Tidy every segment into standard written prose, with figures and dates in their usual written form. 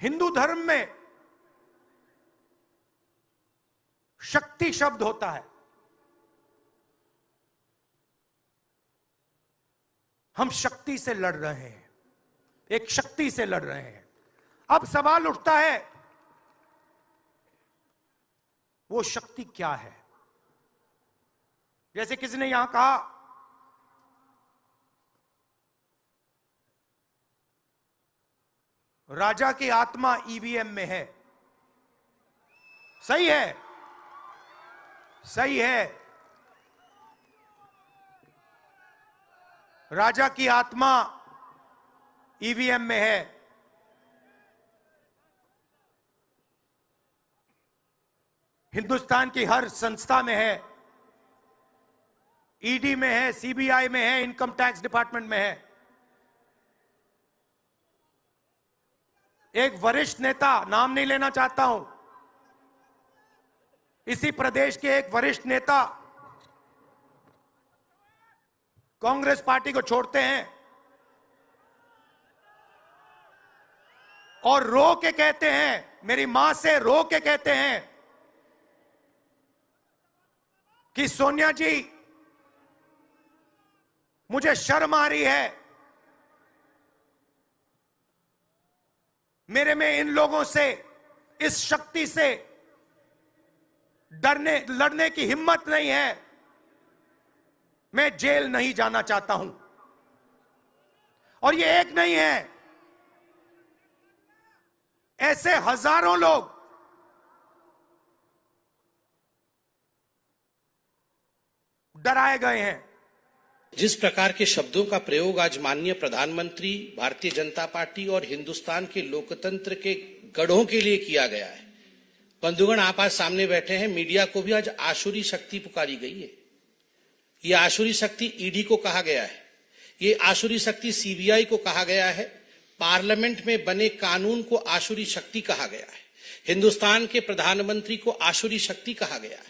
हिंदू धर्म में शक्ति शब्द होता है। हम शक्ति से लड़ रहे हैं, एक शक्ति से लड़ रहे हैं। अब सवाल उठता है वो शक्ति क्या है? जैसे किसी ने यहां कहा राजा की आत्मा ईवीएम में है। सही है, सही है। राजा की आत्मा ईवीएम में है। हिंदुस्तान की हर संस्था में है, ईडी में है, सीबीआई में है, इनकम टैक्स डिपार्टमेंट में है। एक वरिष्ठ नेता, नाम नहीं लेना चाहता हूं, इसी प्रदेश के एक वरिष्ठ नेता कांग्रेस पार्टी को छोड़ते हैं और रो के कहते हैं, मेरी मां से रो के कहते हैं कि सोनिया जी मुझे शर्म आ रही है, मेरे में इन लोगों से, इस शक्ति से लड़ने की हिम्मत नहीं है, मैं जेल नहीं जाना चाहता हूं। और ये एक नहीं है, ऐसे हजारों लोग डराए गए हैं। जिस प्रकार के शब्दों का प्रयोग आज माननीय प्रधानमंत्री, भारतीय जनता पार्टी और हिंदुस्तान के लोकतंत्र के गढ़ों के लिए किया गया है, बंधुगण आप आज सामने बैठे हैं, मीडिया को भी आज आसुरी शक्ति पुकारी गई है। ये आसुरी शक्ति ईडी को कहा गया है, ये आसुरी शक्ति सीबीआई को कहा गया है, पार्लियामेंट में बने कानून को आसुरी शक्ति कहा गया है, हिंदुस्तान के प्रधानमंत्री को आसुरी शक्ति कहा गया है,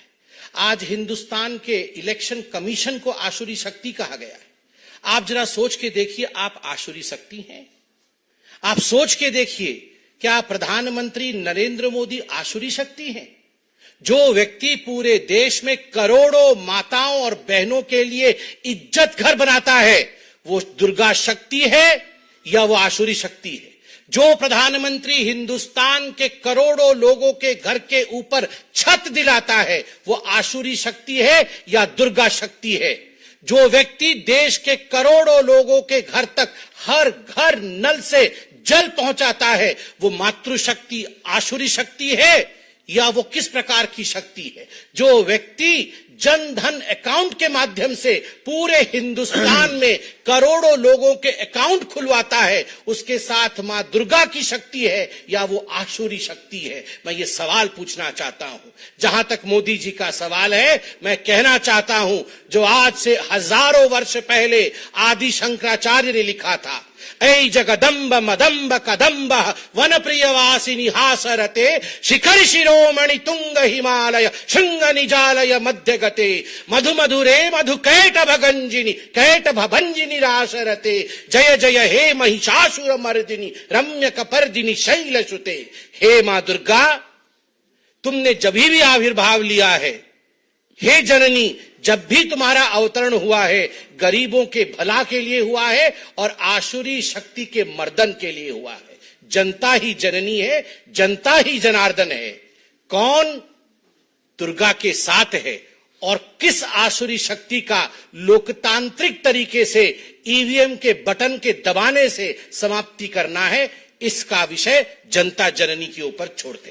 आज हिंदुस्तान के इलेक्शन कमीशन को आसुरी शक्ति कहा गया है। आप जरा सोच के देखिए, आप आसुरी शक्ति हैं? आप सोच के देखिए, क्या प्रधानमंत्री नरेंद्र मोदी आसुरी शक्ति हैं? जो व्यक्ति पूरे देश में करोड़ों माताओं और बहनों के लिए इज्जत घर बनाता है, वो दुर्गा शक्ति है या वो आसुरी शक्ति है? जो प्रधानमंत्री हिंदुस्तान के करोड़ों लोगों के घर के ऊपर छत दिलाता है, वो आसुरी शक्ति है या दुर्गा शक्ति है? जो व्यक्ति देश के करोड़ों लोगों के घर तक हर घर नल से जल पहुंचाता है, वो मातृशक्ति आसुरी शक्ति है या वो किस प्रकार की शक्ति है? जो व्यक्ति जन धन अकाउंट के माध्यम से पूरे हिंदुस्तान में करोड़ों लोगों के अकाउंट खुलवाता है, उसके साथ मां दुर्गा की शक्ति है या वो आसुरी शक्ति है? मैं ये सवाल पूछना चाहता हूं। जहां तक मोदी जी का सवाल है, मैं कहना चाहता हूं, जो आज से हजारों वर्ष पहले आदि शंकराचार्य ने लिखा था, ऐ जगदम्ब मदम्ब कदम्ब वन प्रियवासिनी हासरते शिखर शिरोमणि तुंग हिमालय शृंग निजालय मध्य गते मधु मधुरे मधु कैट भभंजिनी राशरते जय जय हे महिषासुर मर्दिनी रम्य कपर्दिनी शैल सुते। हे मां दुर्गा, तुमने जब भी आविर्भाव लिया है, हे जननी, जब भी तुम्हारा अवतरण हुआ है, गरीबों के भला के लिए हुआ है और आसुरी शक्ति के मर्दन के लिए हुआ है। जनता ही जननी है, जनता ही जनार्दन है। कौन दुर्गा के साथ है और किस आसुरी शक्ति का लोकतांत्रिक तरीके से ईवीएम के बटन के दबाने से समाप्ति करना है, इसका विषय जनता जननी के ऊपर छोड़ते हैं।